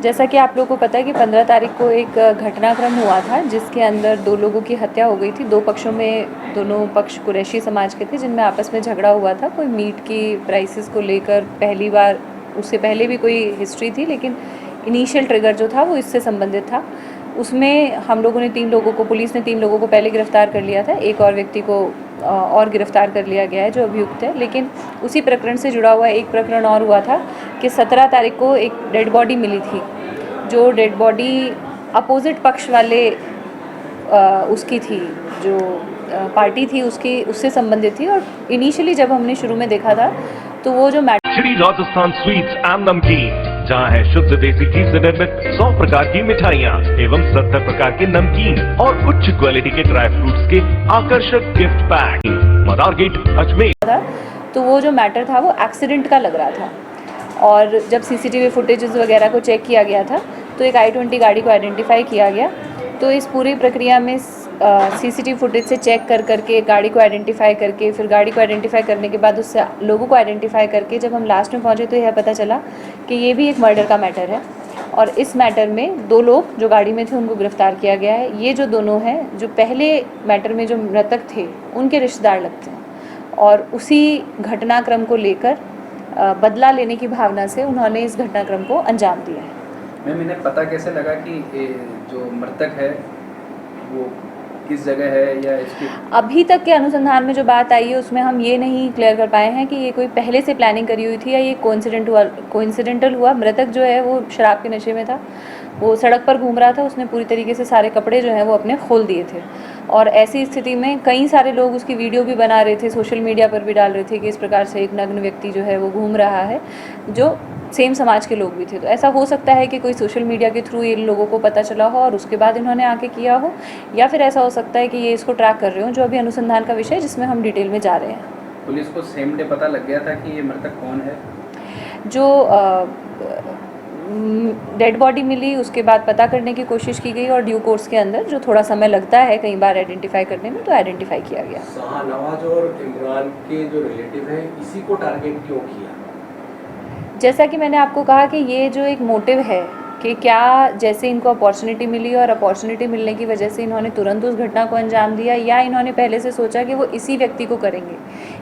जैसा कि आप लोगों को पता है कि 15 तारीख को एक घटनाक्रम हुआ था जिसके अंदर 2 लोगों की हत्या हो गई थी। 2 पक्षों में दोनों पक्ष कुरैशी समाज के थे जिनमें आपस में झगड़ा हुआ था। कोई मीट की प्राइसेस को लेकर पहली बार, उससे पहले भी कोई हिस्ट्री थी लेकिन इनिशियल ट्रिगर जो था वो इससे संबंधित था। उसमें हम लोगों ने 3 लोगों को, पुलिस ने 3 लोगों को पहले गिरफ्तार कर लिया था। एक और व्यक्ति को और गिरफ्तार कर लिया गया है जो अभियुक्त है। लेकिन उसी प्रकरण से जुड़ा हुआ एक प्रकरण और हुआ था कि 17 तारीख को एक डेड बॉडी मिली थी। जो डेड बॉडी अपोजिट पक्ष वाले उसकी थी, जो पार्टी थी उसकी, उससे संबंधित थी। और इनिशियली जब हमने शुरू में देखा था तो वो जो श्री राजस्थान स्वीट्स एंड नमकीन, जहाँ है शुद्ध देसी घी से निर्मित 100 प्रकार की मिठाइयाँ एवं 70 प्रकार के नमकीन और उच्च क्वालिटी के ड्राई फ्रूट्स के आकर्षक गिफ्ट पैक, मदार गेट अजमेर। तो वो जो मैटर था वो एक्सीडेंट का लग रहा था। और जब सीसीटीवी फुटेजेस वगैरह को चेक किया गया था तो एक i20 गाड़ी को आइडेंटिफाई किया गया। तो इस पूरी प्रक्रिया में सीसीटीवी फुटेज से चेक कर करके गाड़ी को आइडेंटिफाई करके, फिर गाड़ी को आइडेंटिफाई करने के बाद उससे लोगों को आइडेंटिफाई करके जब हम लास्ट में पहुंचे तो यह पता चला कि ये भी एक मर्डर का मैटर है। और इस मैटर में 2 लोग जो गाड़ी में थे उनको गिरफ्तार किया गया है। ये जो दोनों हैं, जो पहले मैटर में जो मृतक थे उनके रिश्तेदार लगते हैं और उसी घटनाक्रम को लेकर बदला लेने की भावना से उन्होंने इस घटनाक्रम को अंजाम दिया है। मैम, इन्हें पता कैसे लगा कि जो मृतक है वो किस जगह है या इसकी? अभी तक के अनुसंधान में जो बात आई है उसमें हम ये नहीं क्लियर कर पाए हैं कि ये कोई पहले से प्लानिंग करी हुई थी या ये कोइंसिडेंटल हुआ। मृतक जो है वो शराब के नशे में था, वो सड़क पर घूम रहा था, उसने पूरी तरीके से सारे कपड़े जो हैं वो अपने खोल दिए थे। और ऐसी स्थिति में कई सारे लोग उसकी वीडियो भी बना रहे थे, सोशल मीडिया पर भी डाल रहे थे कि इस प्रकार से एक नग्न व्यक्ति जो है वो घूम रहा है, जो सेम समाज के लोग भी थे। तो ऐसा हो सकता है कि कोई सोशल मीडिया के थ्रू इन लोगों को पता चला हो और उसके बाद इन्होंने आके किया हो, या फिर ऐसा हो सकता है कि ये इसको ट्रैक कर रहे हो, जो अभी अनुसंधान का विषय है जिसमें हम डिटेल में जा रहे हैं। पुलिस को सेम डे पता लग गया था कि ये मृतक कौन है? जो डेड बॉडी मिली उसके बाद पता करने की कोशिश की गई और ड्यू कोर्स के अंदर, जो थोड़ा समय लगता है कई बार आइडेंटिफाई करने में, तो आइडेंटिफाई किया गया। शाहनवाज और इमरान के जो रिलेटिव हैं इसी को टारगेट क्यों किया? जैसा कि मैंने आपको कहा कि ये जो एक मोटिव है कि क्या जैसे इनको अपॉर्चुनिटी मिली और अपॉर्चुनिटी मिलने की वजह से इन्होंने तुरंत उस घटना को अंजाम दिया, या इन्होंने पहले से सोचा कि वो इसी व्यक्ति को करेंगे,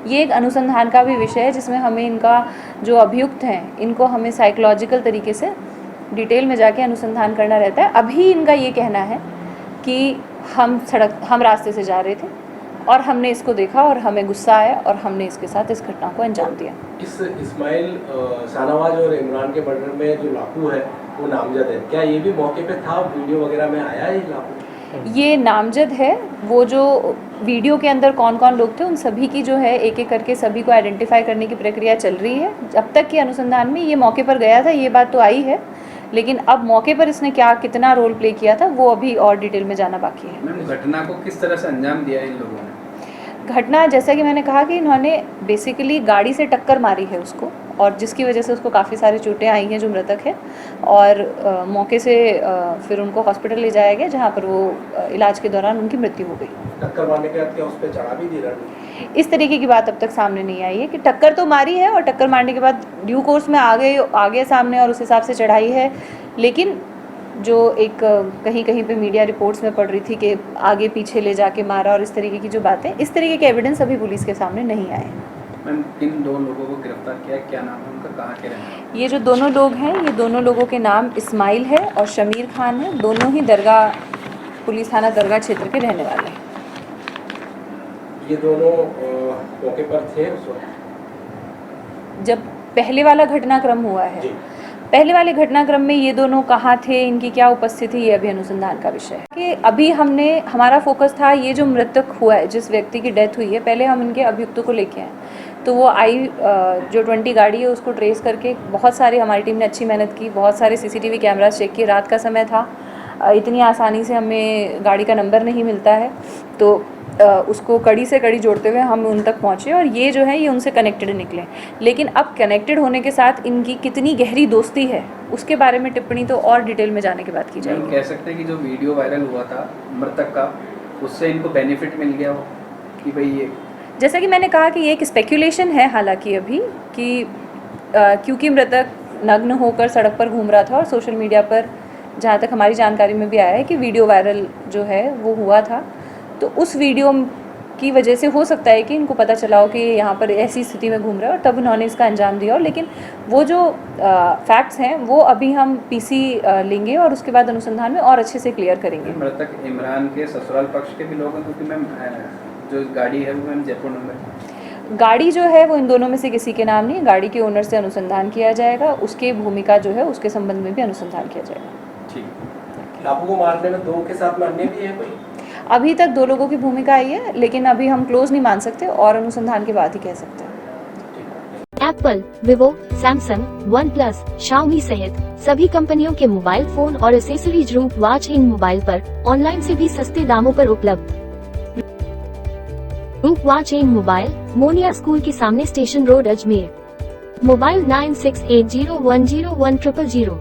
ये एक अनुसंधान का भी विषय है जिसमें हमें इनका जो अभियुक्त हैं इनको हमें साइकोलॉजिकल तरीके से डिटेल में जाके अनुसंधान करना रहता है। अभी इनका ये कहना है कि हम रास्ते से जा रहे थे और हमने इसको देखा और हमें गुस्सा आया और हमने इसके साथ इस घटना को अंजाम दिया। इस इस्माइल शाहनवाज और इमरान के मर्डर में जो लाकू है वो नामजद है, क्या ये भी मौके पे था? वीडियो वगैरह में आया है लाकू? ये नामजद है। वो जो वीडियो के अंदर कौन कौन लोग थे उन सभी की जो है एक एक करके सभी को आइडेंटिफाई करने की प्रक्रिया चल रही है। अब तक के अनुसंधान में ये मौके पर गया था, ये बात तो आई है, लेकिन अब मौके पर इसने क्या कितना रोल प्ले किया था वो अभी और डिटेल में जाना बाकी है। मैम, घटना को किस तरह से अंजाम दिया इन लोगों ने? घटना, जैसा कि मैंने कहा कि इन्होंने बेसिकली गाड़ी से टक्कर मारी है उसको, और जिसकी वजह से उसको काफ़ी सारी चोटें आई हैं जो मृतक है। और मौके से फिर उनको हॉस्पिटल ले जाया गया जहाँ पर वो इलाज के दौरान उनकी मृत्यु हो गई। टक्कर मारने के बाद क्या उस पर चढ़ा भी दी रहा? इस तरीके की बात अब तक सामने नहीं आई है कि टक्कर तो मारी है और टक्कर मारने के बाद ड्यू कोर्स में आगे सामने और उस हिसाब से चढ़ाई है। लेकिन जो एक कहीं कहीं पे मीडिया रिपोर्ट्स में पड़ रही थी कि आगे पीछे ले जाके मारा और इस तरीके की जो बातें, इस तरीके के एविडेंस अभी पुलिस के सामने नहीं आए। मैम, इन 2 लोगों को गिरफ्तार किया, क्या नाम है उनका, कहाँ के रहने? ये जो दोनों लोग हैं, ये दोनों लोगों के नाम इस्माइल है और शमीर खान है। दोनों ही दरगाह, पुलिस थाना दरगाह क्षेत्र के रहने वाले हैं। ये दोनों मौके पर थे उस वक्त जब पहले वाला घटनाक्रम हुआ है, जी। पहले वाले घटनाक्रम में ये दोनों कहाँ थे, इनकी क्या उपस्थिति, ये अभी अनुसंधान का विषय है। कि अभी हमारा फोकस था ये जो मृतक हुआ है, जिस व्यक्ति की डेथ हुई है, पहले हम इनके अभियुक्तों को लेके आए। तो वो जो 20 गाड़ी है उसको ट्रेस करके बहुत सारी हमारी टीम ने अच्छी मेहनत की, बहुत सारे सीसीटीवी कैमरास चेक किए। रात का समय था, इतनी आसानी से हमें गाड़ी का नंबर नहीं मिलता है, तो उसको कड़ी से कड़ी जोड़ते हुए हम उन तक पहुँचे और ये जो है ये उनसे कनेक्टेड निकले। लेकिन अब कनेक्टेड होने के साथ इनकी कितनी गहरी दोस्ती है उसके बारे में टिप्पणी तो और डिटेल में जाने के बाद की जाएगी। कह सकते हैं कि जो वीडियो वायरल हुआ था मृतक का, उससे इनको बेनिफिट मिल गया हो कि भाई ये, जैसा कि मैंने कहा कि ये एक स्पेक्यूलेशन है हालांकि अभी कि क्योंकि मृतक नग्न होकर सड़क पर घूम रहा था और सोशल मीडिया पर जहाँ तक हमारी जानकारी में भी आया है कि वीडियो वायरल जो है वो हुआ था। तो उस वीडियो की वजह से हो सकता है कि इनको पता चला हो कि यहाँ पर ऐसी स्थिति में घूम रहा है और तब उन्होंने इसका अंजाम दिया हो। लेकिन वो जो फैक्ट्स हैं वो अभी हम पीसी लेंगे और उसके बाद अनुसंधान में और अच्छे से क्लियर करेंगे। मृतक इमरान के ससुराल पक्ष के भी लोग हैं, क्योंकि मैम जो गाड़ी है वो मैम जयपुर नंबर, गाड़ी जो है वो इन दोनों में से किसी के नाम नहीं, गाड़ी के ओनर से अनुसंधान किया जाएगा, उसके भूमिका जो है उसके संबंध में भी अनुसंधान किया जाएगा। ठीक। लापू को मारने में 2 के साथ में अन्य भी है कोई? अभी तक 2 लोगों की भूमिका आई है, लेकिन अभी हम क्लोज नहीं मान सकते और अनुसंधान के बाद ही कह सकते हैं। Apple, Vivo, Samsung, one plus, Xiaomi सहित सभी कंपनियों के मोबाइल फोन और एसेसरीज रूप वॉच इन मोबाइल पर ऑनलाइन से भी सस्ते दामों पर उपलब्ध। रूप watch in mobile, Moniya school के सामने, स्टेशन रोड, अजमेर। मोबाइल 968010100000।